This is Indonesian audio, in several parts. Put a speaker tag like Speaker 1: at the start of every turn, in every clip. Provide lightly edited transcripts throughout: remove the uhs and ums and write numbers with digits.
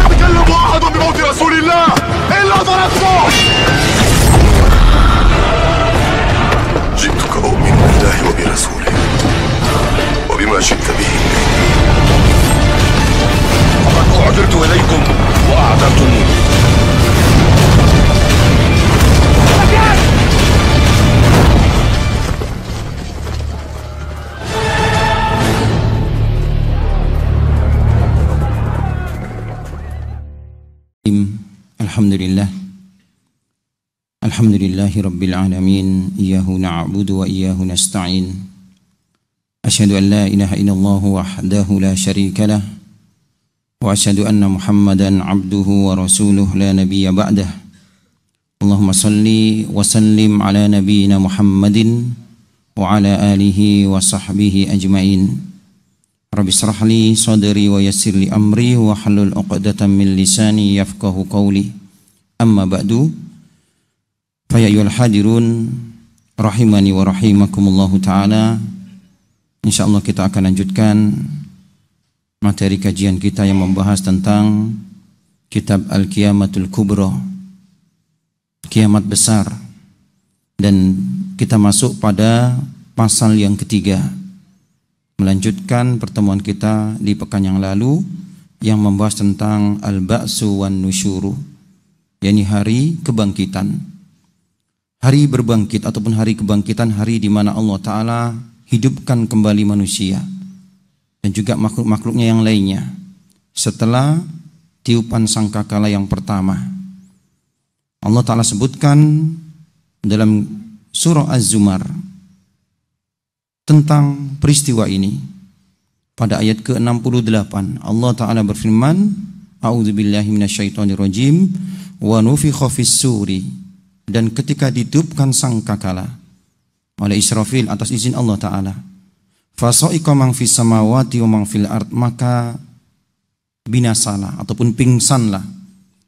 Speaker 1: يتكلم أحد بموت رسول الله إلا ضربته. جئتك أؤمن بالله وبرسوله وبما شئت به. فقد أعذرت إليكم وأعذرتموني.
Speaker 2: Alhamdulillahi Rabbil Alamin. Iyyahu na'budu wa iyyahu nasta'in. Asyhadu an la ilaha illallah wahdahu la syarika lah. Wa asyhadu anna Muhammadan abduhu wa rasuluh la nabiyya ba'dah. Allahumma salli wa sallim ala nabiyyina Muhammadin wa ala alihi wa sahbihi ajma'in. Rabbi israh li sadri wa yassir li amri wa hlul 'uqdatam min lisani yafqahu qawli. Amma ba'du. Fa ya ayyuhal hadirun rahimani wa rahimakumullahu taala. Insyaallah kita akan lanjutkan materi kajian kita yang membahas tentang kitab Al-Qiyamatul Kubra, kiamat besar, dan kita masuk pada pasal yang ketiga, melanjutkan pertemuan kita di pekan yang lalu yang membahas tentang al-ba'su wan nusyuru, yakni hari kebangkitan. Hari berbangkit ataupun hari kebangkitan, hari di mana Allah Ta'ala hidupkan kembali manusia dan juga makhluk-makhluknya yang lainnya setelah tiupan sangkakala yang pertama. Allah Ta'ala sebutkan dalam surah Az-Zumar tentang peristiwa ini. Pada ayat ke-68 Allah Ta'ala berfirman, A'udzubillahi minasyaitonirrajim, wa nufikha fis-suri, dan ketika ditiupkan sangkakala oleh Israfil atas izin Allah Ta'ala, fasa'iqa man fis samawati wa man fil ard, maka binasalah ataupun pingsanlah,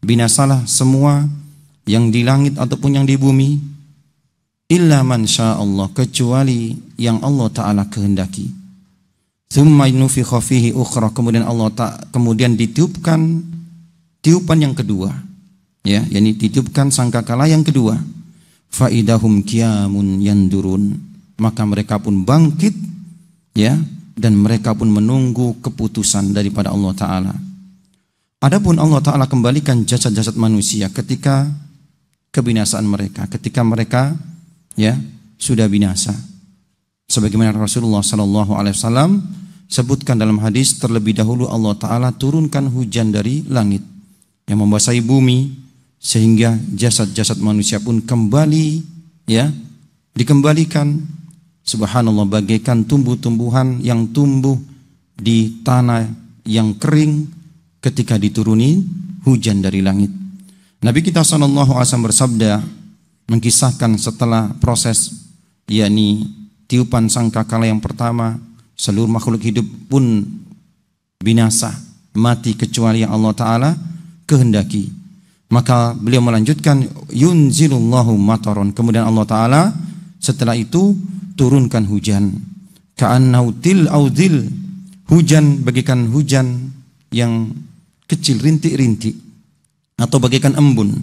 Speaker 2: binasalah semua yang di langit ataupun yang di bumi, illa man sya'allah, kecuali yang Allah Ta'ala kehendaki. Tsumma nufikha fihi ukhra, kemudian ditiupkan tiupan yang kedua, ya, yakni ditiupkan sangkakala yang kedua. Faidahum qiyamun yandurun, maka mereka pun bangkit, ya, dan mereka pun menunggu keputusan daripada Allah Ta'ala. Adapun Allah Ta'ala kembalikan jasad-jasad manusia ketika kebinasaan mereka, ketika mereka, ya, sudah binasa. Sebagaimana Rasulullah SAW sebutkan dalam hadis, terlebih dahulu Allah Ta'ala turunkan hujan dari langit yang membasahi bumi, sehingga jasad-jasad manusia pun kembali, ya, dikembalikan, subhanallah, bagaikan tumbuh-tumbuhan yang tumbuh di tanah yang kering ketika dituruni hujan dari langit. Nabi kita SAW bersabda, mengkisahkan setelah proses, yakni tiupan sangkakala yang pertama, seluruh makhluk hidup pun binasa, mati kecuali yang Allah Ta'ala kehendaki. Maka beliau melanjutkan, yunzilullahu mataron, kemudian Allah Ta'ala setelah itu turunkan hujan, ka'annahu til audil, hujan bagaikan hujan yang kecil, rintik-rintik atau bagaikan embun,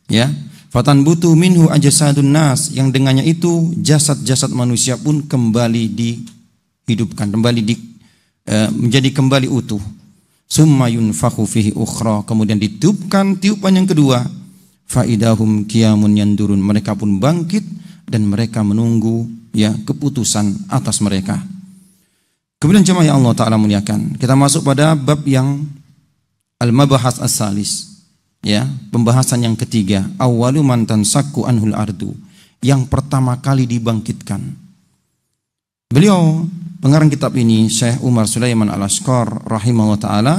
Speaker 2: ya. Fatanbutu minhu ajsadun nas, yang dengannya itu jasad-jasad manusia pun kembali dihidupkan, menjadi kembali utuh. Summa yunfakhu fihi ukhra, kemudian ditiupkan tiupan yang kedua. Faidahum qiyamun yandurun, mereka pun bangkit dan mereka menunggu, ya, keputusan atas mereka. Kemudian jemaah yang Allah Ta'ala muliakan, kita masuk pada bab yang al-mabahas as-salis, ya, pembahasan yang ketiga. Awwalu man tansakku anhul ardu, yang pertama kali dibangkitkan. Beliau, pengarang kitab ini, Syekh Umar Sulaiman Al-Ashqar rahimahullah ta'ala,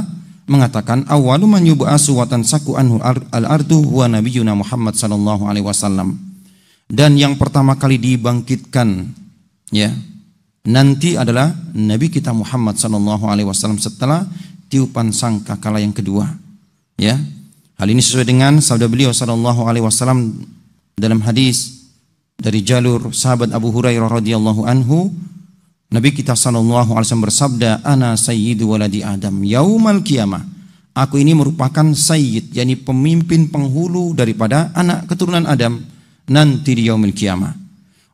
Speaker 2: mengatakan, awwalu man yub'asu wa tansaku anhu al-ardu huwa nabiyyuna Muhammad sallallahu alaihi wasallam. Dan yang pertama kali dibangkitkan, ya, nanti adalah Nabi kita Muhammad sallallahu alaihi wasallam setelah tiupan sangkakala yang kedua, ya. Hal ini sesuai dengan sabda beliau sallallahu alaihi wasallam dalam hadis dari jalur sahabat Abu Hurairah radhiyallahu anhu, Nabi kita sallallahu alaihi wasallam bersabda, "Ana sayyidu waladi Adam yaumal qiyamah." Aku ini merupakan sayyid, yakni pemimpin penghulu daripada anak keturunan Adam nanti di yaumil qiyamah.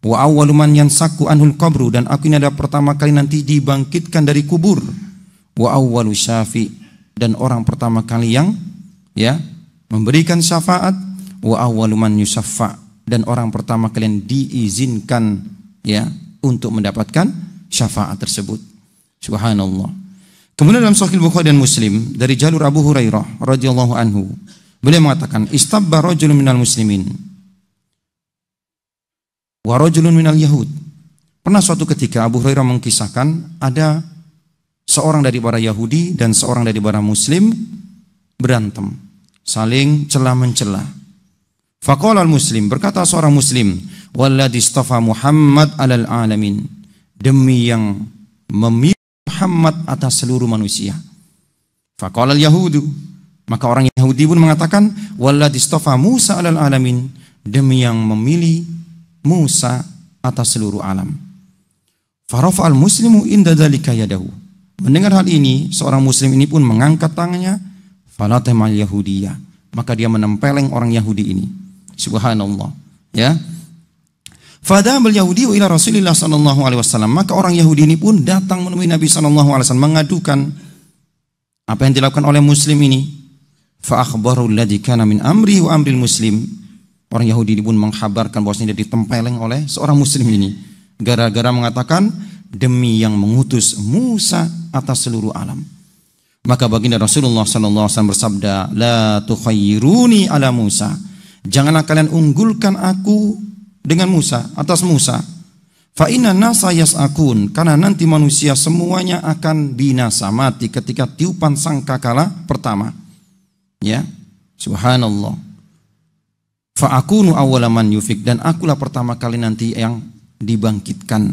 Speaker 2: Wa awwalu man yansakku anhul qabru, dan aku ini adalah pertama kali nanti dibangkitkan dari kubur. Wa awwalu syafi, dan orang pertama kali yang memberikan syafaat. Wa awwalu man yusaffa, dan orang pertama kali yang diizinkan untuk mendapatkan syafaat tersebut. Subhanallah. Kemudian dalam Sahih Bukhari dan Muslim dari jalur Abu Hurairah radhiyallahu anhu, beliau mengatakan, "Istabba rajulun minal muslimin wa rajulun minal yahud." Pernah suatu ketika Abu Hurairah mengkisahkan ada seorang dari para Yahudi dan seorang dari para muslim berantem, saling celah-mencela. Faqala al-muslim, berkata seorang muslim, "Walladzi istafa Muhammad 'alal alamin." Demi yang memilih Muhammad atas seluruh manusia. Faqala al-yahudu, maka orang Yahudi pun mengatakan, "Walladzi istafa Musa 'alal alamin." Demi yang memilih Musa atas seluruh alam. Farafa al-muslimu inda dzalika yadahu. Mendengar hal ini, seorang muslim ini pun mengangkat tangannya, falatemal yahudiyah, maka dia menempeleng orang Yahudi ini. Subhanallah, ya. Fadhabal Yahudi ila Rasulillah sallallahu alaihi wasallam, maka orang Yahudi ini pun datang menemui Nabi sallallahu alaihi wasallam mengadukan apa yang dilakukan oleh muslim ini. Fa akhbaru alladhi kana min amri wa amril muslim. Orang Yahudi ini pun mengkhabarkan bahwasanya dia ditempeleng oleh seorang muslim ini gara-gara mengatakan demi yang mengutus Musa atas seluruh alam. Maka baginda Rasulullah sallallahu alaihi wasallam bersabda, "La tukhayyiruni ala Musa." Janganlah kalian unggulkan aku dengan Musa, atas Musa. Fa inna nasa yas'akun, karena nanti manusia semuanya akan binasa, mati ketika tiupan sangkakala pertama. Ya, subhanallah. Fa akunu awwala man yufik, dan akulah pertama kali nanti yang dibangkitkan.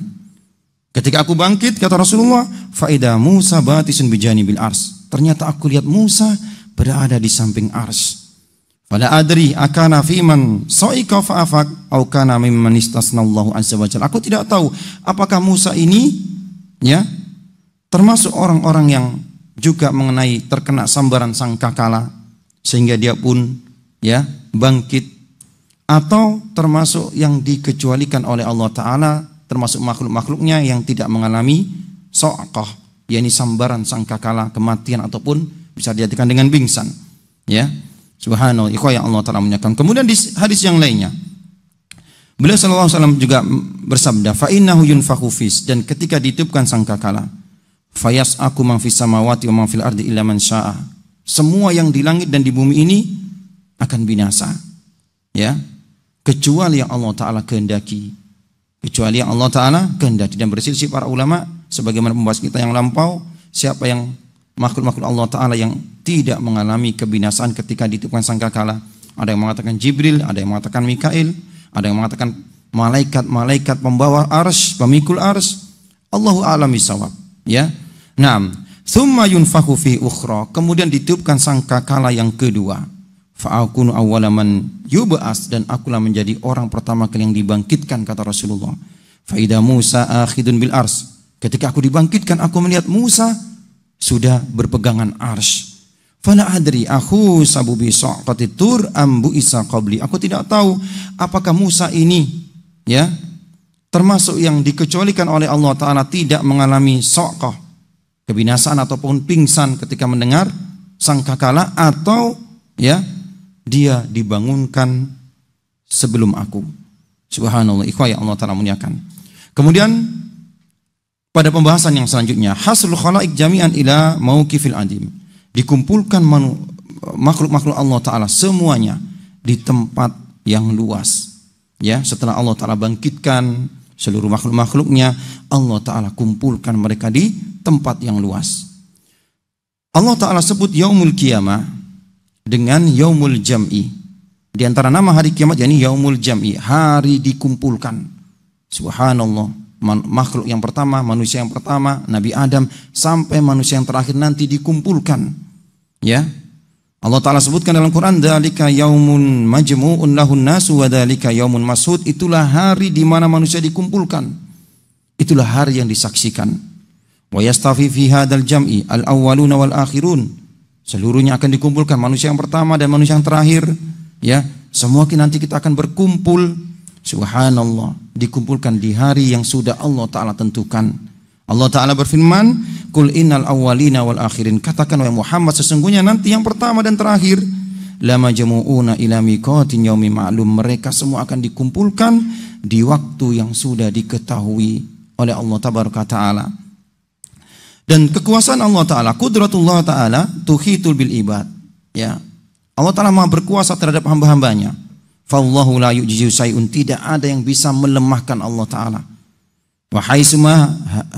Speaker 2: Ketika aku bangkit, kata Rasulullah, fa idza Musa batisun bijanibil ars. Ternyata aku lihat Musa berada di samping ars. Fala adri akana fiman sa'iqa fa'afak au kana mimman istasnallahu azza wa jalla. Aku tidak tahu apakah Musa ini termasuk orang-orang yang juga mengenai terkena sambaran sangkakala sehingga dia pun bangkit, atau termasuk yang dikecualikan oleh Allah Ta'ala, termasuk makhluk-makhluknya yang tidak mengalami so'aqah, yakni sambaran sangkakala, kematian, ataupun bisa diartikan dengan pingsan. Subhanallah, ikhwah yang Allah Ta'ala muliakan. Kemudian di hadis yang lainnya, beliau sallallahu alaihi wasallam juga bersabda, "Fa innahu yunfakhu fis," dan ketika ditiupkan sangkakala, "Fayas'aku man fis samawati wa man fil ardi illa man syaa." Semua yang di langit dan di bumi ini akan binasa. Kecuali yang Allah Ta'ala kehendaki. Kecuali yang Allah Ta'ala kehendaki. Dan berselisih para ulama sebagaimana pembahas kita yang lampau, siapa yang makhluk-makhluk Allah Ta'ala yang tidak mengalami kebinasaan ketika ditiupkan sangkakala. Ada yang mengatakan Jibril, ada yang mengatakan Mikail, ada yang mengatakan malaikat-malaikat pembawa arsy, pemikul arsy. Allahu a'lam bishawab. Naam. Tsumma yunfakhu fi ukhra, kemudian ditiupkan sangkakala yang kedua. Fa akunu awwala man yub'as, dan akulah menjadi orang pertama kali yang dibangkitkan, kata Rasulullah. Fa idza Musa akhidun bil ars, ketika aku dibangkitkan aku melihat Musa sudah berpegangan arsy. Fala adri aku sabu bi saqati tur ambu isa qabli. Aku tidak tahu apakah Musa ini termasuk yang dikecualikan oleh Allah Ta'ala tidak mengalami saqah, kebinasaan ataupun pingsan ketika mendengar sangkakala, atau dia dibangunkan sebelum aku. Subhanallah, ikhwah yang Allah Ta'ala muliakan. Kemudian pada pembahasan yang selanjutnya, haslul khalaik jami'an ila mauqifil adim. Dikumpulkan makhluk-makhluk Allah Ta'ala semuanya di tempat yang luas. Setelah Allah Ta'ala bangkitkan seluruh makhluk-makhluknya, Allah Ta'ala kumpulkan mereka di tempat yang luas. Allah Ta'ala sebut yaumul qiyamah dengan yaumul jam'i. Di antara nama hari kiamat yakni yaumul jam'i, hari dikumpulkan. Subhanallah. Makhluk yang pertama, manusia yang pertama, Nabi Adam, sampai manusia yang terakhir nanti dikumpulkan. Allah Ta'ala sebutkan dalam Quran, dzalika yaumun majmu'un lahun nasu wa dzalika yaumun mas'ud. Itulah hari di mana manusia dikumpulkan. Itulah hari yang disaksikan. Wa yastafi fi hadzal jam'i al-awwaluna wal akhirun. Seluruhnya akan dikumpulkan, manusia yang pertama dan manusia yang terakhir, ya. Semua nanti kita akan berkumpul. Subhanallah, dikumpulkan di hari yang sudah Allah Ta'ala tentukan. Allah Ta'ala berfirman, Qul innal awwalina wal akhirin. Katakan wahai Muhammad, sesungguhnya nanti yang pertama dan terakhir, lama jamu'una ila miqatin yaumi ma'lum. Mereka semua akan dikumpulkan di waktu yang sudah diketahui oleh Allah Tabaraka Ta'ala. Dan kekuasaan Allah Ta'ala, kudratullah Ta'ala tuhitul bil ibad, ya. Allah Ta'ala maha berkuasa terhadap hamba-hambanya. Fallahu la yu'jizu syai'un. Tidak ada yang bisa melemahkan Allah Ta'ala. Wa haitsuma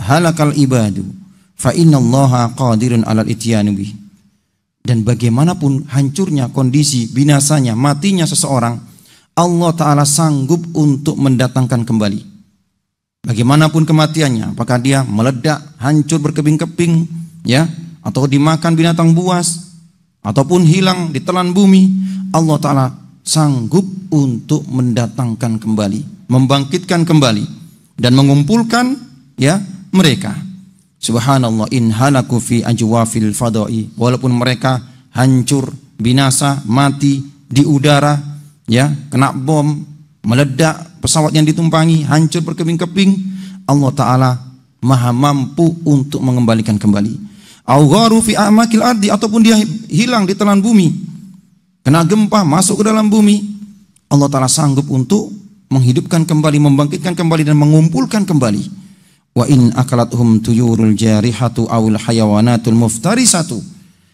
Speaker 2: halakal ibadu fa innallaha qadirun 'alal ityani bih. Dan bagaimanapun hancurnya kondisi, binasanya, matinya seseorang, Allah Ta'ala sanggup untuk mendatangkan kembali. Bagaimanapun kematiannya, apakah dia meledak, hancur berkeping-keping, ya, atau dimakan binatang buas, ataupun hilang ditelan bumi, Allah Ta'ala sanggup untuk mendatangkan kembali, membangkitkan kembali, dan mengumpulkan, ya, mereka. Subhanallah, in halaku fi ajwafil fadai. Walaupun mereka hancur, binasa, mati di udara, ya, kena bom, meledak, pesawat yang ditumpangi hancur berkeping-keping, Allah Ta'ala maha mampu untuk mengembalikan kembali. Au gharu fi a'makil ardi, ataupun dia hilang di telan bumi, kena gempa masuk ke dalam bumi, Allah Ta'ala sanggup untuk menghidupkan kembali, membangkitkan kembali, dan mengumpulkan kembali. Wa in akalathum tuyurul jarihatu awil hayawanatul muftarisatu.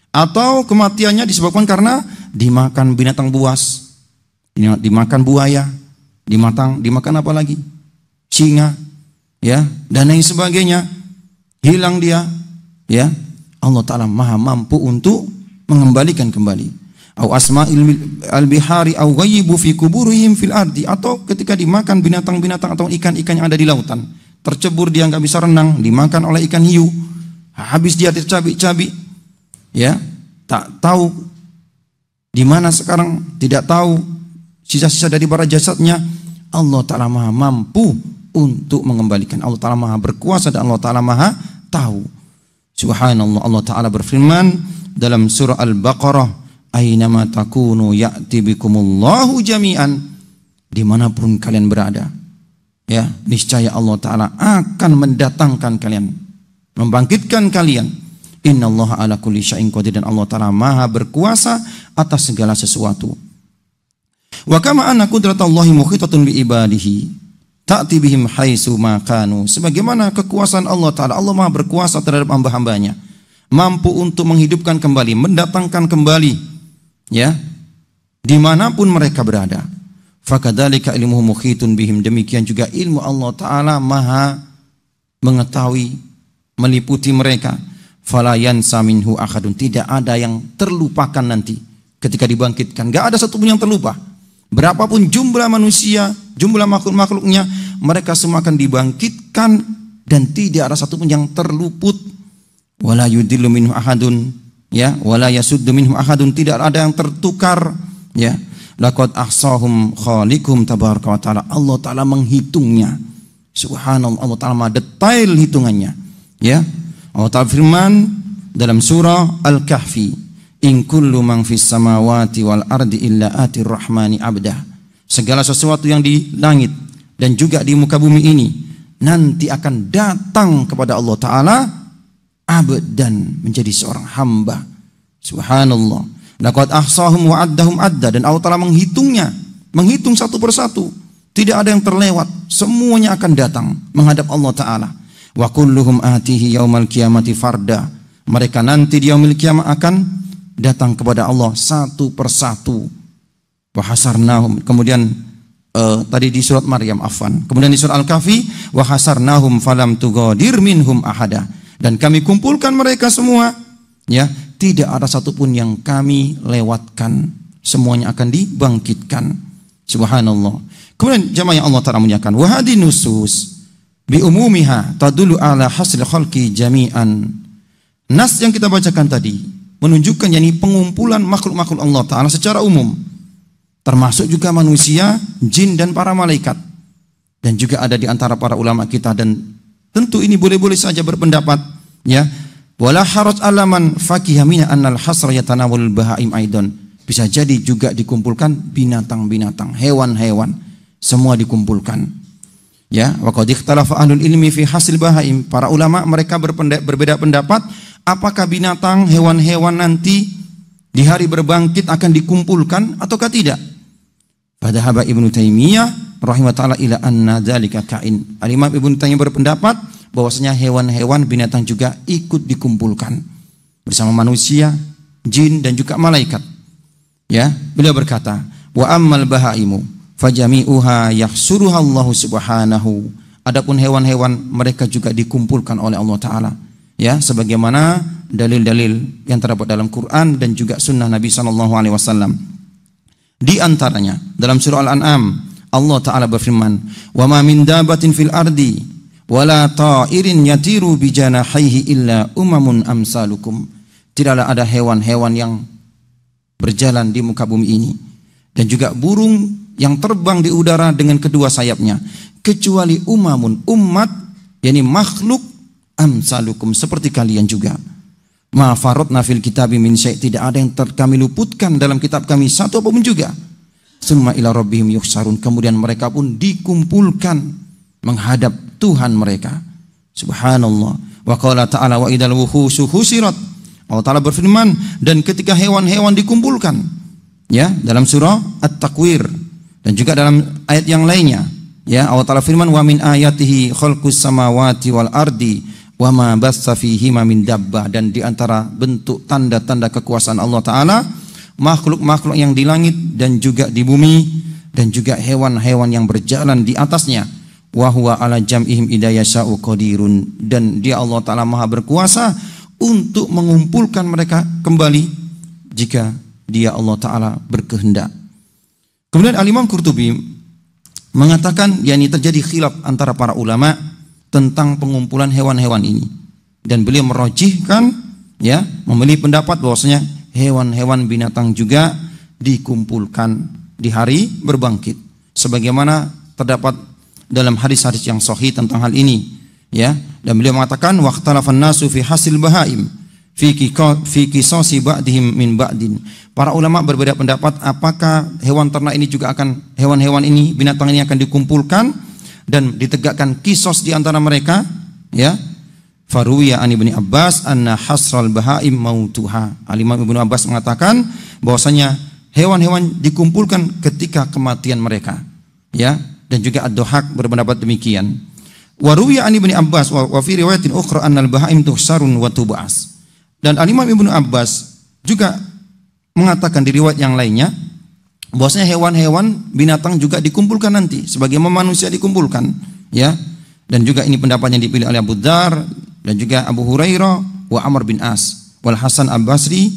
Speaker 2: Atau kematiannya disebabkan karena dimakan binatang buas, dimakan buaya, dimakan apa lagi? Singa, ya, dan lain sebagainya. Hilang dia, ya. Allah Ta'ala maha mampu untuk mengembalikan kembali. Au asma'il al-bihari au ghayyibu fi kuburihim fil ardi. Atau ketika dimakan binatang-binatang atau ikan-ikan yang ada di lautan, tercebur dia nggak bisa renang, dimakan oleh ikan hiu, habis dia tercabik-cabik, ya, tak tahu di mana sekarang, tidak tahu sisa-sisa dari bara jasadnya. Allah Ta'ala maha mampu untuk mengembalikan. Allah Ta'ala maha berkuasa dan Allah Ta'ala maha tahu. Subhanallah, Allah Ta'ala berfirman dalam surah Al-Baqarah, Aynama takunu ya'ti bikumullahu jami'an. Dimanapun kalian berada, ya, niscaya Allah Ta'ala akan mendatangkan kalian, membangkitkan kalian. Innallaha ala kulli syai'in qadir. Dan Allah Ta'ala maha berkuasa atas segala sesuatu. Wa kama anna qudratallahi muhitatun bi ibadihi ta'ti bihim haitsu ma kanu. Sebagaimana kekuasaan Allah Ta'ala, Allah maha berkuasa terhadap hamba-hambanya, mampu untuk menghidupkan kembali, mendatangkan kembali, ya, dimanapun mereka berada. Fakadzalika ilmuhu muhitun bihim. Demikian juga ilmu Allah Ta'ala maha mengetahui, meliputi mereka. Fala yansa minhu ahadun. Tidak ada yang terlupakan nanti ketika dibangkitkan. Gak ada satupun yang terlupa. Berapapun jumlah manusia, jumlah makhluk-makhluknya, mereka semua akan dibangkitkan dan tidak ada satupun yang terluput. Wala yudillu minhu ahadun, ya, wala yasuddu minhu ahadun. Tidak ada yang tertukar, ya. Laqad ahsahum khaliqum tabaraka wa ta'ala. Allah Ta'ala menghitungnya. Subhanallah, Allah Ta'ala maha detail hitungannya, ya. Allah Ta'ala firman dalam surah Al-Kahfi, in kullu man fis samawati wal ardi illa atir rahmani abdah. Segala sesuatu yang di langit dan juga di muka bumi ini nanti akan datang kepada Allah Ta'ala abdan, menjadi seorang hamba. Subhanallah. Laqad ahsahum wa addahum adda. Dan Allah Ta'ala menghitungnya, menghitung satu persatu. Tidak ada yang terlewat, semuanya akan datang menghadap Allah Ta'ala. Wa kulluhum atihi yaumal qiyamati farda. Mereka nanti di yaumil qiyamah akan datang kepada Allah satu persatu. Wa hasarnahum. Kemudian tadi di surat Maryam, afwan. Kemudian di surat Al-Kahfi, wa hasarnahum falam tughadir minhum ahada. Dan kami kumpulkan mereka semua, ya, tidak ada satupun yang kami lewatkan, semuanya akan dibangkitkan. Subhanallah. Kemudian jamaah yang Allah Ta'ala muliakan, wa hadi nusus bi umumiha tadullu ala hasil khalqi jami'an. Nas yang kita bacakan tadi menunjukkan yakni pengumpulan makhluk-makhluk Allah Ta'ala secara umum, termasuk juga manusia, jin, dan para malaikat. Dan juga ada di antara para ulama kita dan Tentu ini boleh-boleh saja berpendapat, ya. Wala haraj alaman faqiha min annal hasra yatanawul bahaim aidan. Bisa jadi juga dikumpulkan binatang-binatang, hewan-hewan, semua dikumpulkan. Ya, wa qad ikhtalafa ahlul ilmi fi hasil bahaim. Para ulama mereka berbeda pendapat apakah binatang, hewan-hewan nanti di hari berbangkit akan dikumpulkan ataukah tidak. Padahal Ibnu Taimiyah rahimahullah ila anna dzalika kain. Al-Imam Ibnu Taimiyah berpendapat bahwasanya hewan-hewan, binatang juga ikut dikumpulkan bersama manusia, jin dan juga malaikat. Ya, beliau berkata, wa ammal bahaimu fajami'uha yahsuruha Allah Subhanahu. Adapun hewan-hewan mereka juga dikumpulkan oleh Allah taala. Ya, sebagaimana dalil-dalil yang terdapat dalam Quran dan juga sunnah Nabi sallallahu alaihi wasallam. Di antaranya dalam surah Al-An'am Allah taala berfirman, "Wa ma min dabatin fil ardi wala ta'irin yatiru bi janahihi illa umamun amsalukum." Tidaklah ada hewan-hewan yang berjalan di muka bumi ini dan juga burung yang terbang di udara dengan kedua sayapnya kecuali umamun, umat, yakni makhluk amsalukum, seperti kalian juga. Ma faradna fil kitabi min syai', tidak ada yang kami luputkan dalam kitab kami satu apapun juga. Summa ila rabbihim yuhsarun, kemudian mereka pun dikumpulkan menghadap Tuhan mereka. Subhanallah. Wa qala ta'ala wa idal wuhushu husirat. Allah Ta'ala berfirman, dan ketika hewan-hewan dikumpulkan, ya, dalam surah At-Takwir dan juga dalam ayat yang lainnya, ya, Allah Ta'ala firman, wa min ayatihi khalqus samawati wal ardi wa ma bassa fihima min dabbah, dan di antara bentuk tanda-tanda kekuasaan Allah Ta'ala makhluk-makhluk yang di langit dan juga di bumi dan juga hewan-hewan yang berjalan di atasnya. Wa huwa ala jam'ihim idza yasha'u qadirun, dan dia Allah Ta'ala maha berkuasa untuk mengumpulkan mereka kembali jika dia Allah Ta'ala berkehendak. Kemudian Al-Imam Qurtubi mengatakan, yakni terjadi khilaf antara para ulama tentang pengumpulan hewan-hewan ini, dan beliau merojihkan, ya, memilih pendapat bahwasanya hewan-hewan binatang juga dikumpulkan di hari berbangkit sebagaimana terdapat dalam hadis-hadis yang sahih tentang hal ini, ya. Dan beliau mengatakan waqtalafan nasu fi hasil bahaim fi qisasi ba'dihim min ba'din. Para ulama berbeda pendapat apakah hewan ternak ini juga akan, hewan-hewan ini, binatang ini akan dikumpulkan dan ditegakkan kisos di antara mereka, ya. Faruwiya an Ibnu Abbas anna hasral bahaim mautuha. Al-Imam Ibnu Abbas mengatakan bahwasanya hewan-hewan dikumpulkan ketika kematian mereka, ya. Dan juga Ad-Duhaq berpendapat demikian. Wa ruwiya an Ibnu Abbas wa fi riwayatin ukhra annal bahaim tuhsarun wa tub'as. Dan Al-Imam Ibnu Abbas juga mengatakan di riwayat yang lainnya bahwasanya hewan-hewan, binatang juga dikumpulkan nanti sebagaimana manusia dikumpulkan, ya. Dan juga ini pendapat yang dipilih oleh Abu Dzar dan juga Abu Hurairah wa Amr bin As wal Hasan Al-Basri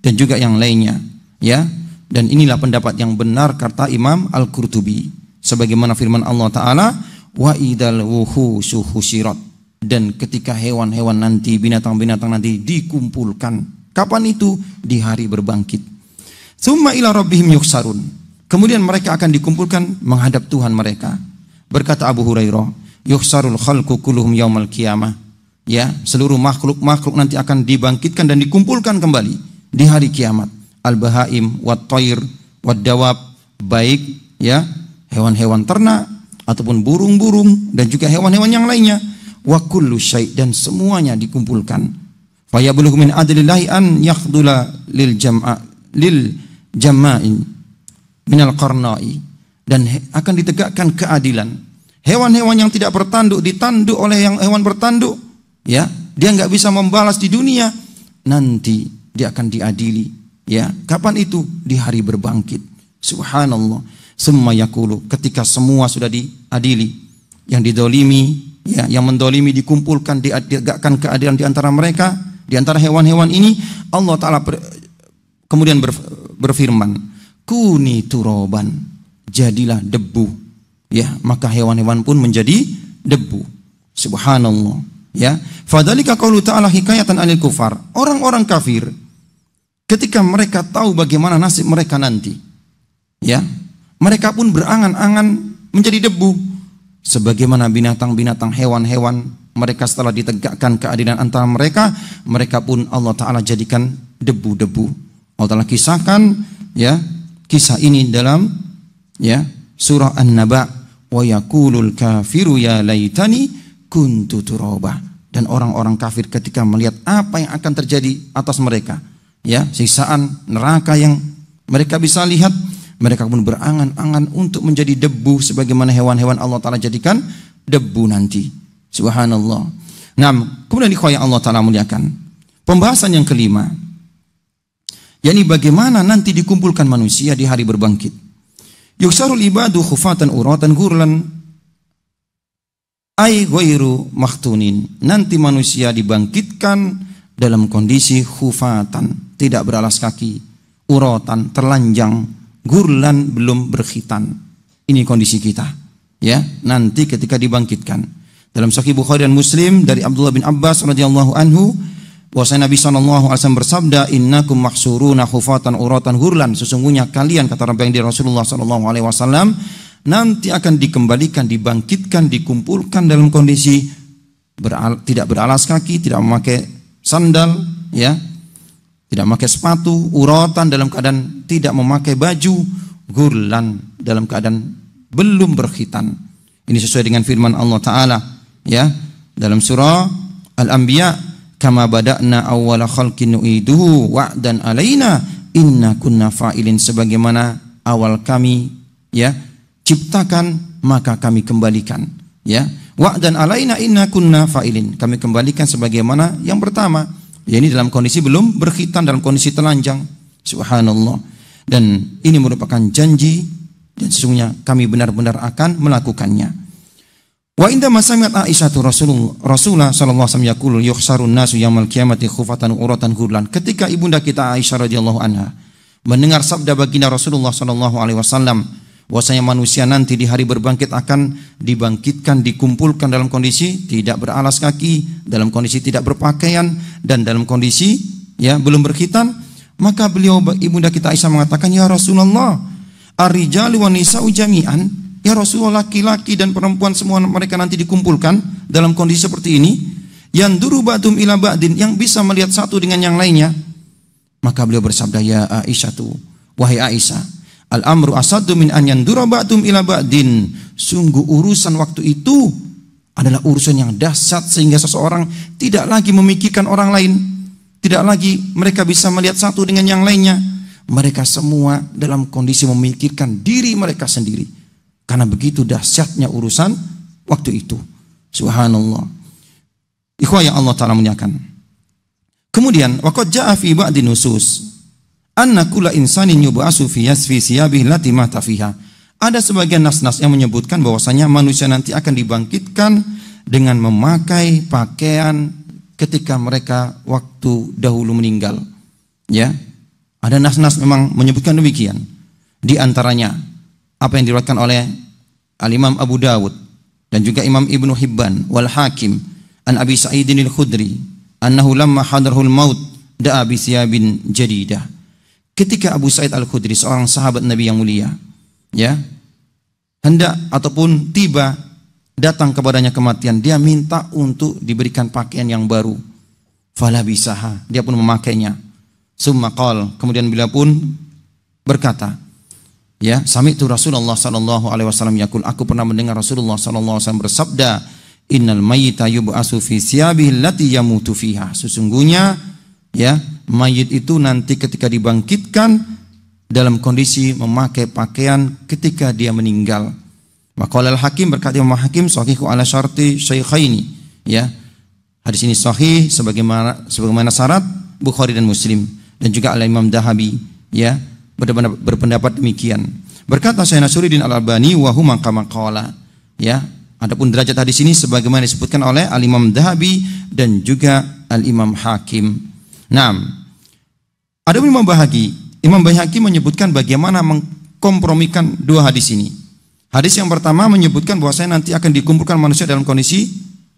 Speaker 2: dan juga yang lainnya, ya. Dan inilah pendapat yang benar kata Imam Al-Qurtubi sebagaimana firman Allah Ta'ala wa idal wuhushu husyirat, dan ketika hewan-hewan nanti, binatang-binatang nanti dikumpulkan. Kapan itu? Di hari berbangkit. Tsumma ila rabbihim yuhsarun, kemudian mereka akan dikumpulkan menghadap Tuhan mereka. Berkata Abu Hurairah, yuhsarul khalqu kulluhum yaumal qiyamah, ya, seluruh makhluk-makhluk nanti akan dibangkitkan dan dikumpulkan kembali di hari kiamat. Al-bahaim wat thair wad dawab, baik, ya, hewan-hewan ternak ataupun burung-burung dan juga hewan-hewan yang lainnya. Wa kullu syai', dan semuanya dikumpulkan. Fa yablughu min adlillahi an yakhdula lil jama'in minal qarna'i, dan akan ditegakkan keadilan. Hewan-hewan yang tidak bertanduk ditanduk oleh yang hewan bertanduk, ya. Dia enggak bisa membalas di dunia, nanti dia akan diadili, ya. Kapan itu? Di hari berbangkit. Subhanallah. Summa yaqulu, ketika semua sudah diadili, yang didolimi, ya, yang mendolimi dikumpulkan, ditegakkan keadilan di antara mereka, di antara hewan-hewan ini, Allah Ta'ala kemudian berfirman, kuni turoban, jadilah debu, ya. Maka hewan-hewan pun menjadi debu. Subhanallah, ya. Fadzalika qaulu ta'ala hikayatan anil kufar. Orang-orang kafir ketika mereka tahu bagaimana nasib mereka nanti, ya, mereka pun berangan-angan menjadi debu sebagaimana binatang-binatang, hewan-hewan mereka setelah ditegakkan keadilan antara mereka, mereka pun Allah Ta'ala jadikan debu-debu. Allah Ta'ala kisahkan ya kisah ini dalam ya surah An-Naba, wa yaqulul kafiru ya laitani kuntu turaba. Dan orang-orang kafir ketika melihat apa yang akan terjadi atas mereka, ya siksaan neraka yang mereka bisa lihat, mereka pun berangan-angan untuk menjadi debu sebagaimana hewan-hewan Allah Ta'ala jadikan debu nanti. Subhanallah. Nah, kemudian ikhwah yang Allah Ta'ala muliakan, pembahasan yang kelima, yakni bagaimana nanti dikumpulkan manusia di hari berbangkit. Yuksarul ibadu khufatan uratan gurlan ay ghairu makhtunin. Nanti manusia dibangkitkan dalam kondisi khufatan, tidak beralas kaki, uratan, telanjang, gurlan, belum berkhitan. Ini kondisi kita, ya, nanti ketika dibangkitkan. Dalam Sahih Bukhari dan Muslim dari Abdullah bin Abbas radhiyallahu anhu, bahwasanya Nabi SAW bersabda, innakum mahsuruna khufatan uratan gurlan. Sesungguhnya kalian, kata Rabbang di Rasulullah SAW, nanti akan dikembalikan, dibangkitkan, dikumpulkan dalam kondisi tidak beralas kaki, tidak memakai sandal, ya, tidak memakai sepatu, uratan dalam keadaan tidak memakai baju, gurlan dalam keadaan belum berkhitan. Ini sesuai dengan firman Allah Ta'ala, ya, dalam surah Al-Anbiya, kama bada'na awwala khalqin nu'iduhu wa'dan alaina inna kunna fa'ilin. Sebagaimana awal kami, ya, ciptakan maka kami kembalikan, ya, wa'dan alaina inna kunna fa'ilin. Kami kembalikan sebagaimana yang pertama, ya, ini dalam kondisi belum berkhitan, dalam kondisi telanjang. Subhanallah. Dan ini merupakan janji, dan sesungguhnya kami benar-benar akan melakukannya. Wa inda masami'at Aisyah Rasulullah sallallahu alaihi wasallam yaqulu yukhsarun nasu yaumil qiyamati khufatan uratan gurlan. Ketika ibunda kita Aisyah radhiyallahu anha mendengar sabda baginda Rasulullah sallallahu alaihi wasallam, bahwasanya manusia nanti di hari berbangkit akan dibangkitkan, dikumpulkan dalam kondisi tidak beralas kaki, dalam kondisi tidak berpakaian, dan dalam kondisi, ya, belum berkhitan. Maka beliau, ibunda kita Aisyah mengatakan, ya Rasulullah, ar-rijalu wan nisa'u jami'an. Ya Rasulullah, laki-laki dan perempuan semua mereka nanti dikumpulkan dalam kondisi seperti ini. Yanduru ba'dum ila ba'din, yang bisa melihat satu dengan yang lainnya. Maka beliau bersabda, ya Aisyah, wahai Aisyah, al-amru asaddu min an yandura ba'dum ila ba'din. Sungguh urusan waktu itu adalah urusan yang dahsyat sehingga seseorang tidak lagi memikirkan orang lain, tidak lagi mereka bisa melihat satu dengan yang lainnya. Mereka semua dalam kondisi memikirkan diri mereka sendiri. Karena begitu dahsyatnya urusan waktu itu. Subhanallah. Ikhwah yang Allah Ta'ala muliakan. Kemudian waqad ja'a fi ba'di nusus anna kulla insanin yub'atsu fi siyabihi allati mata fiha. Ada sebagian nas-nas yang menyebutkan bahwasanya manusia nanti akan dibangkitkan dengan memakai pakaian ketika mereka waktu dahulu meninggal. Ya. Ada nas-nas memang menyebutkan demikian. Di antaranya apa yang diriwayatkan oleh Al-Imam Abu Dawud dan juga Imam Ibnu Hibban wal Hakim an Abi Sa'idin al-Khudri annahu lamma hadarahul maut da'a bi thiyabin jadidah. Ketika Abu Sa'id al-Khudri, seorang sahabat Nabi yang mulia, ya, hendak ataupun tiba datang kepadanya kematian, dia minta untuk diberikan pakaian yang baru. Fala bisaha, dia pun memakainya. Summa qala, kemudian beliau pun berkata, ya, sami'tu Rasulullah sallallahu alaihi wasallam yaqul, aku pernah mendengar Rasulullah sallallahu alaihi wasallam bersabda, innal mayyita yub'atsu fi thiyabihi allati yamutu fiha. Sesungguhnya, ya, mayit itu nanti ketika dibangkitkan dalam kondisi memakai pakaian ketika dia meninggal. Maka Al-Hakim, berkata Imam Hakim, sahihu ala syarti syaikhaini, ya. Hadis ini sahih sebagaimana syarat Bukhari dan Muslim, dan juga Al-Imam Dahabi, ya, berpendapat demikian. Berkata Syekh Nasruddin Al-Albani, wa huma kama qala, ya. Adapun derajat hadis ini sebagaimana disebutkan oleh Al-Imam Dahabi dan juga Al-Imam Hakim. Naam. Adapun Imam Baihaqi menyebutkan bagaimana mengkompromikan dua hadis ini. Hadis yang pertama menyebutkan bahwasanya nanti akan dikumpulkan manusia dalam kondisi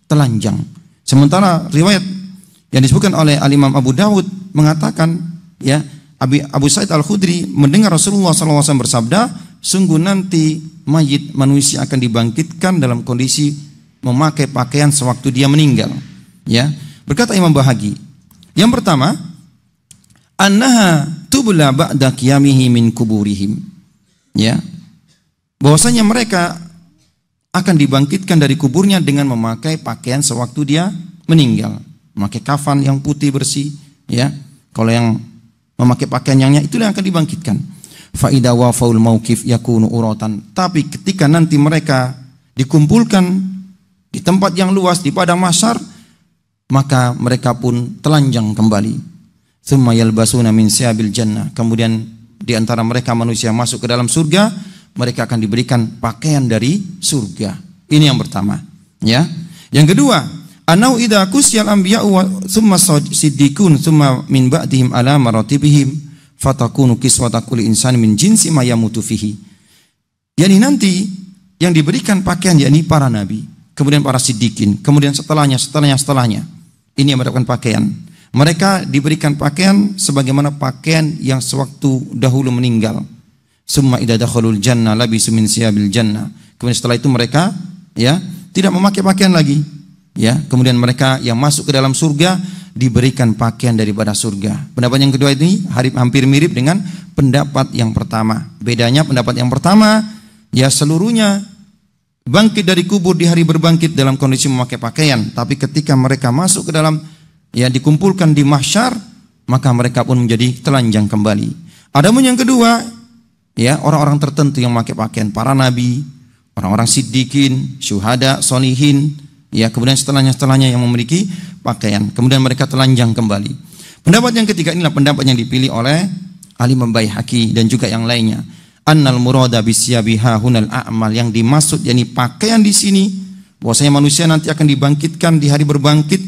Speaker 2: telanjang. Sementara riwayat yang disebutkan oleh Al-Imam Abu Dawud mengatakan, ya, Abu Sa'id al-Khudri mendengar Rasulullah SAW bersabda, sungguh nanti mayit manusia akan dibangkitkan dalam kondisi memakai pakaian sewaktu dia meninggal. Ya, berkata Imam Bahaqi, yang pertama, annaha tubla ba'da qiyamihi min kuburihim. Ya, bahwasanya mereka akan dibangkitkan dari kuburnya dengan memakai pakaian sewaktu dia meninggal, memakai kafan yang putih bersih. Ya, kalau yang memakai pakaian yang itulah yang akan dibangkitkan. Fa idza wafaul mauqif yakunu uratan. Tapi ketika nanti mereka dikumpulkan di tempat yang luas di padang mahsyar, maka mereka pun telanjang kembali. Tsumma yalbasuna min siyabil jannah. Kemudian di antara mereka manusia masuk ke dalam surga, mereka akan diberikan pakaian dari surga. Ini yang pertama, ya. Yang kedua, anau idza kusyal anbiya'u wa tsumma siddiqun tsumma min ba'dihim ala maratibihim fatakunu kiswata kulli insani min jinsi ma yamutu fihi. Yani nanti yang diberikan pakaian yakni para nabi, kemudian para siddiqin, kemudian setelahnya. Ini yang mendapatkan pakaian. Mereka diberikan pakaian sebagaimana pakaian yang sewaktu dahulu meninggal. Summa idza dakhalul jannah labisu min siyabil jannah. Kemudian setelah itu mereka ya tidak memakai pakaian lagi. Ya, kemudian mereka yang masuk ke dalam surga diberikan pakaian daripada surga. Pendapat yang kedua ini hampir mirip dengan pendapat yang pertama. Bedanya pendapat yang pertama ya seluruhnya bangkit dari kubur di hari berbangkit dalam kondisi memakai pakaian, tapi ketika mereka masuk ke dalam ya dikumpulkan di mahsyar, maka mereka pun menjadi telanjang kembali. Adapun yang kedua, ya orang-orang tertentu yang memakai pakaian, para nabi, orang-orang siddiqin, syuhada, solihin, ya kemudian setelahnya yang memiliki pakaian, kemudian mereka telanjang kembali. Pendapat yang ketiga inilah pendapat yang dipilih oleh Al-Imam Baihaqi dan juga yang lainnya. Annal murada bisyabiha hunal a'mal, yang dimaksud yakni pakaian di sini bahwasanya manusia nanti akan dibangkitkan di hari berbangkit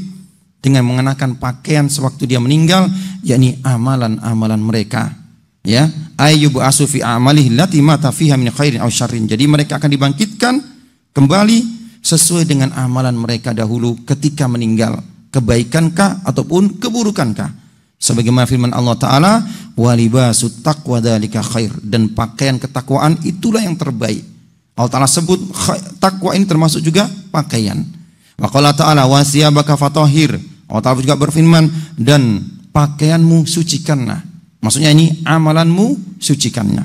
Speaker 2: dengan mengenakan pakaian sewaktu dia meninggal, yakni amalan-amalan mereka. Ya, ayyubu asufi a'malihi allati mata fiha min khairin aw syarrin. Jadi mereka akan dibangkitkan kembali sesuai dengan amalan mereka dahulu ketika meninggal, kebaikankah ataupun keburukankah. Sebagaimana firman Allah Ta'ala, walibasut taqwa dzalika khair, dan pakaian ketakwaan itulah yang terbaik. Allah Ta'ala sebut takwa ini termasuk juga pakaian. Wa qala ta'ala wasiyabaka fatahhir. Allah Ta'ala juga berfirman, dan pakaianmu sucikanlah. Maksudnya ini amalanmu sucikanlah.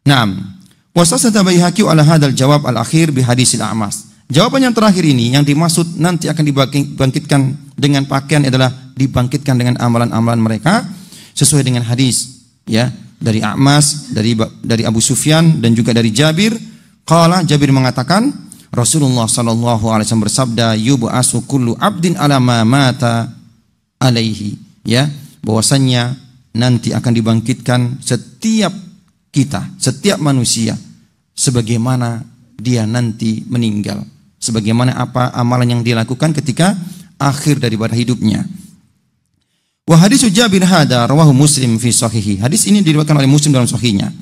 Speaker 2: Naam. Wasasata Baihaqi ala hadzal jawab al-akhir bi hadisil a'mas. Jawaban yang terakhir ini yang dimaksud nanti akan dibangkitkan dengan pakaian adalah dibangkitkan dengan amalan-amalan mereka sesuai dengan hadis ya dari A'mas, dari Abu Sufyan dan juga dari Jabir. Qala, Jabir mengatakan Rasulullah sallallahu alaihi wasallam bersabda, yub'asu kullu 'abdin ala ma mata alaihi, ya, bahwasanya nanti akan dibangkitkan setiap manusia sebagaimana dia nanti meninggal, sebagaimana apa amalan yang dia lakukan ketika akhir daripada hidupnya. Wa hadis Jabir hada rawahu Muslim fi sahihi. Hadis ini diriwayatkan oleh Muslim dalam sahihnya.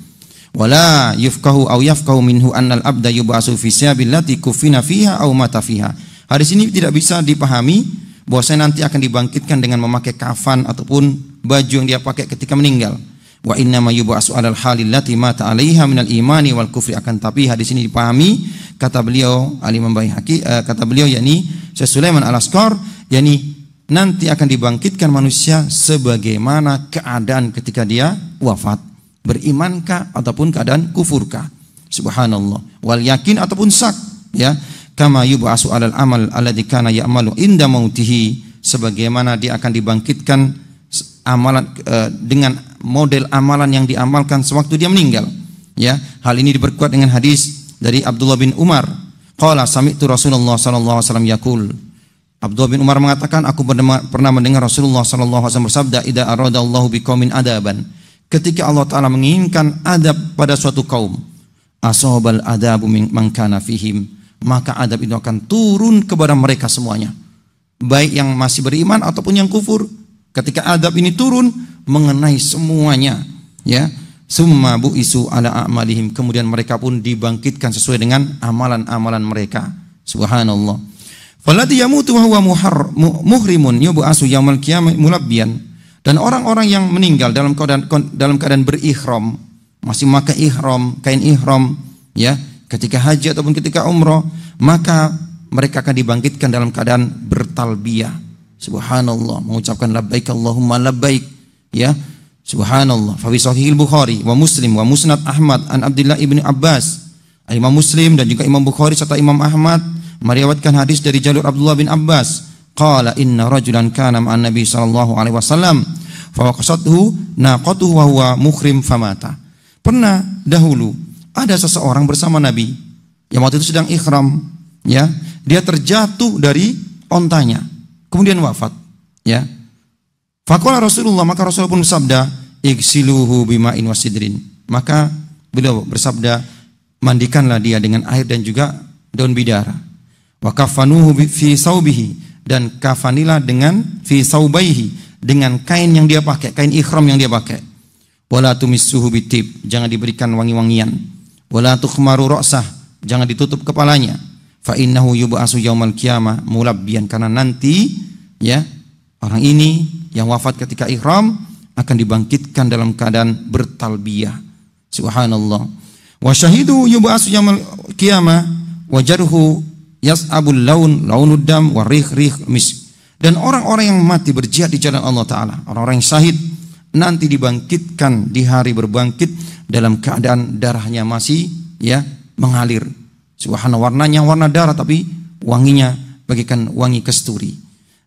Speaker 2: Wala yufqahu aw yafqahu minhu annal abda yub'asu fi siyabil lati kufina fiha aw mata fiha. Hadis ini tidak bisa dipahami bahwasanya nanti akan dibangkitkan dengan memakai kafan ataupun baju yang dia pakai ketika meninggal. Wa inna ma yub'asu 'alal halil lati mata 'alaiha minal imani wal kufri. Akan tapi hadis ini dipahami, kata beliau Al-Imam Baihaqi, kata beliau yakni Syekh Sulaiman Al-Askar, yakni nanti akan dibangkitkan manusia sebagaimana keadaan ketika dia wafat, berimankah ataupun keadaan kufurkah. Subhanallah. Wal yakin ataupun syak, ya, kama yub'asu 'alal amal alladzi kana ya'malu inda mautihi, sebagaimana dia akan dibangkitkan amalan dengan model amalan yang diamalkan sewaktu dia meninggal. Ya, hal ini diperkuat dengan hadis dari Abdullah bin Umar. Qala sami'tu Rasulullah sallallahu alaihi wasallam yaqul. Abdullah bin Umar mengatakan, aku pernah mendengar Rasulullah sallallahu alaihi wasallam bersabda, idza aradallahu biqaumin adaban, ketika Allah Taala menginginkan adab pada suatu kaum, ashabal adabu man kana fihim, maka adab itu akan turun kepada mereka semuanya, baik yang masih beriman ataupun yang kufur. Ketika adab ini turun mengenai semuanya, ya, summa bu'isu ala a'malihim, kemudian mereka pun dibangkitkan sesuai dengan amalan-amalan mereka. Subhanallah. Falladhi yamutu wa huwa muhrimun yub'asu yaumal qiyamah mulabbiyan, dan orang-orang yang meninggal dalam keadaan berihram, masih memakai ihram, kain ihram, ya, ketika haji ataupun ketika umrah, maka mereka akan dibangkitkan dalam keadaan bertalbiyah. Subhanallah, mengucapkan labbaik Allahumma labbaik, ya. Subhanallah. Fa fi sahihil Bukhari wa Muslim wa Musnad Ahmad an Abdullah ibn Abbas. Imam Muslim dan juga Imam Bukhari serta Imam Ahmad meriwayatkan hadis dari jalur Abdullah bin Abbas. Qala inna rajulan kana ma'an Nabi sallallahu alaihi wasallam fa waqasathu naqatuhu wa huwa muhrim famata. Pernah dahulu ada seseorang bersama Nabi yang waktu itu sedang ihram, ya. Dia terjatuh dari ontanya, kemudian wafat, ya. Faqala Rasulullah, maka Rasulullah pun bersabda, igsiluhu bima'in wasidrin. Maka beliau bersabda, mandikanlah dia dengan air dan juga daun bidara. Wa kafanuhu fi saubihi, dan kafanilah dengan fi saubaihi, dengan kain yang dia pakai, kain ihram yang dia pakai. Wala tumissuhu bitib, jangan diberikan wangi-wangian. Wala tukhmaru ra'sah, jangan ditutup kepalanya. Fa innahu yub'atsu yaumal qiyamah mulabbiyan, karena nanti, ya, orang ini yang wafat ketika ihram akan dibangkitkan dalam keadaan bertalbiyah. Subhanallah. Wa syahidu yub'atsu yaumal qiyamah wa jarhu yas'abul launud dam wa rih misk. Dan orang-orang yang mati berjihad di jalan Allah Ta'ala, orang-orang yang syahid, nanti dibangkitkan di hari berbangkit dalam keadaan darahnya masih, ya, mengalir. Subhanallah, warnanya warna darah tapi wanginya bagaikan wangi kasturi.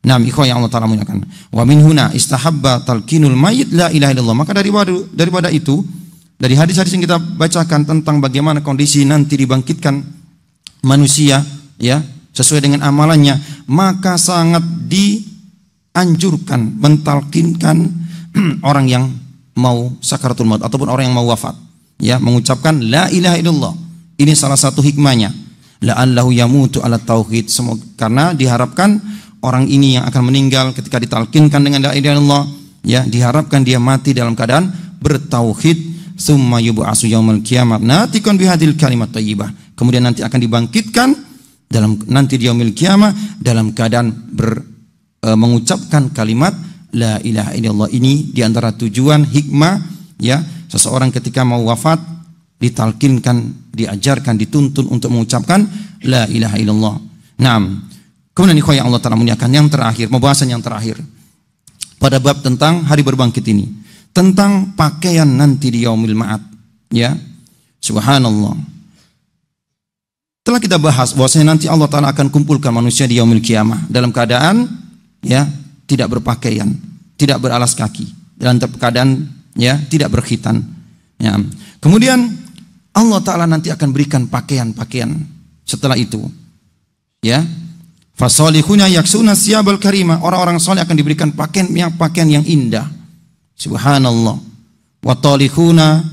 Speaker 2: Nah, ikhwah yang Allah Ta'ala muliakan. Wa min huna istahabba talqinul mayyit la ilaha illallah. Maka daripada itu, dari hadis-hadis yang kita bacakan tentang bagaimana kondisi nanti dibangkitkan manusia, ya, sesuai dengan amalannya, maka sangat dianjurkan mentalkinkan orang yang mau sakaratul maut ataupun orang yang mau wafat, ya, mengucapkan la ilaha illallah. Ini salah satu hikmahnya. La'allahu yamutu ala tauhid, karena diharapkan orang ini yang akan meninggal ketika ditalkinkan dengan la ilaha illallah, ya, diharapkan dia mati dalam keadaan bertauhid. Summa yub'atsu yaumal qiyamah natiqan bihadil kalimat thayyibah. Kemudian nanti akan dibangkitkan nanti di yaumil qiyamah dalam keadaan mengucapkan kalimat la ilaha illallah. Ini diantara tujuan hikmah, ya, seseorang ketika mau wafat ditalkinkan, diajarkan, dituntun untuk mengucapkan la ilaha illallah. Naam. Kemudian ikhwah yang Allah Ta'ala muliakan, yang terakhir, pembahasan yang terakhir pada bab tentang hari berbangkit ini, tentang pakaian nanti di yaumil ma'ad, ya. Subhanallah. Telah kita bahas bahwasanya nanti Allah Ta'ala akan kumpulkan manusia di yaumil qiyamah dalam keadaan, ya, tidak berpakaian, tidak beralas kaki, dalam keadaan, ya, tidak berkhitan, ya. Kemudian Allah Ta'ala nanti akan berikan pakaian-pakaian setelah itu, ya. Fasolihuna yaksuna siyabal karimah, orang-orang soleh akan diberikan pakaian yang indah. Subhanallah. Wa talihuna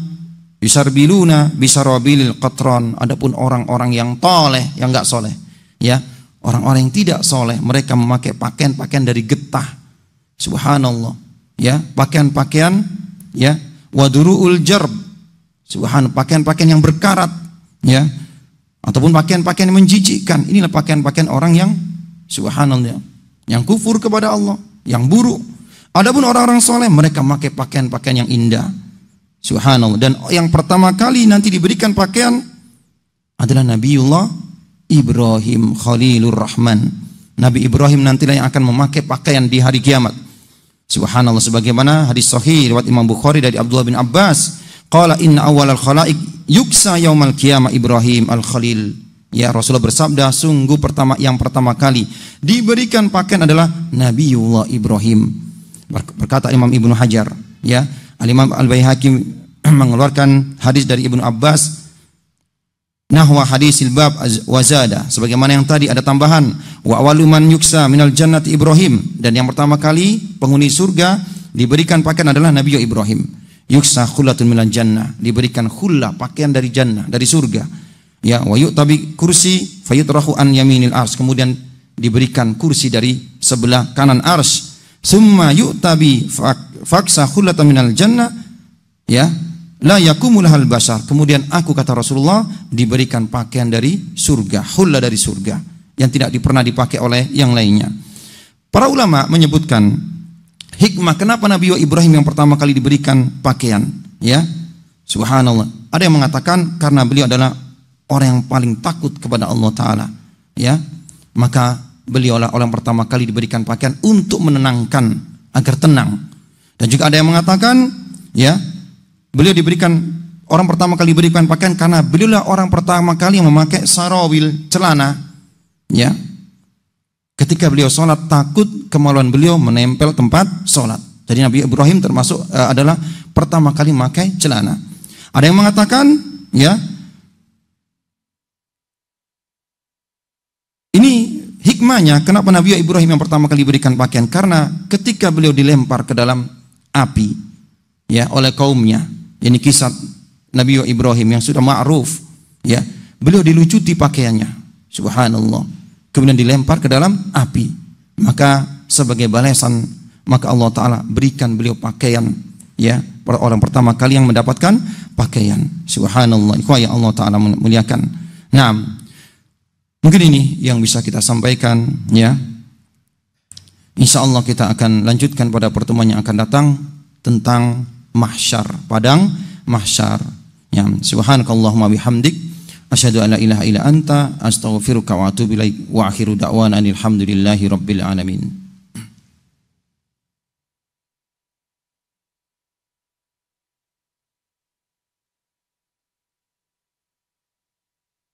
Speaker 2: bisarbiluna bisarabilil qatran. Adapun orang-orang yang toleh, yang enggak soleh, ya, orang-orang yang tidak soleh, mereka memakai pakaian-pakaian dari getah. Subhanallah, ya, pakaian-pakaian, ya, waduruul jarb. Subhanallah, pakaian-pakaian yang berkarat, ya, ataupun pakaian-pakaian yang menjijikkan. Inilah pakaian-pakaian orang yang, subhanallah, yang kufur kepada Allah, yang buruk. Adapun orang-orang soleh, mereka memakai pakaian-pakaian yang indah. Subhanallah. Dan yang pertama kali nanti diberikan pakaian adalah Nabiullah Ibrahim Khalilur Rahman. Nabi Ibrahim nantilah yang akan memakai pakaian di hari kiamat. Subhanallah, sebagaimana hadis sahih riwayat Imam Bukhari dari Abdullah bin Abbas, qala inna awwalal khalaiq yuksa yaumal qiyamah Ibrahim al-Khalil. Ya, Rasulullah bersabda, sungguh yang pertama kali diberikan pakaian adalah Nabiullah Ibrahim. Berkata Imam Ibnu Hajar, ya, Al-Imam Al-Baihaqi mengeluarkan hadis dari Ibnu Abbas nahwa hadisil bab wazada, sebagaimana yang tadi ada tambahan wa awaluman yuksa minal jannati Ibrahim, dan yang pertama kali penghuni surga diberikan pakaian adalah Nabi Ibrahim. Yuksa khullatun minal jannah, diberikan khullah, pakaian dari jannah, dari surga, ya. Wa yu'tabi kursi fayutrahu an yaminil ars, kemudian diberikan kursi dari sebelah kanan ars. Summa yu'tabi faksa khullatan minal jannah, ya, la yakumulahal basar. Kemudian aku, kata Rasulullah, diberikan pakaian dari surga, khullah dari surga, yang tidak pernah dipakai oleh yang lainnya. Para ulama menyebutkan hikmah kenapa Nabi Ibrahim yang pertama kali diberikan pakaian, ya. Subhanallah. Ada yang mengatakan karena beliau adalah orang yang paling takut kepada Allah Ta'ala, ya. maka beliaulah orang pertama kali diberikan pakaian untuk menenangkan agar tenang. Dan juga ada yang mengatakan, ya, beliau diberikan orang pertama kali diberikan pakaian karena beliaulah orang pertama kali yang memakai sarawil, celana, ya. Ketika beliau sholat takut kemaluan beliau menempel tempat sholat. Jadi Nabi Ibrahim termasuk adalah pertama kali memakai celana. Ada yang mengatakan, ya, ini hikmahnya kenapa Nabi Ibrahim yang pertama kali diberikan pakaian, karena ketika beliau dilempar ke dalam api, ya, oleh kaumnya. Ini kisah Nabi Ibrahim yang sudah ma'ruf, ya. Beliau dilucuti pakaiannya, subhanallah, kemudian dilempar ke dalam api. Maka sebagai balasan, maka Allah Ta'ala berikan beliau pakaian, ya, orang pertama kali yang mendapatkan pakaian, subhanallah. Yang Allah Ta'ala muliakan. Nah, mungkin ini yang bisa kita sampaikan, ya. Insya Allah kita akan lanjutkan pada pertemuan yang akan datang tentang mahsyar, padang mahsyar. Ya, subhanakallahumma bihamdik, asyhadu an la ilaha illa anta, astaghfiruka wa atubu ilaik, wa akhiru da'wana alhamdulillahi rabbil alamin.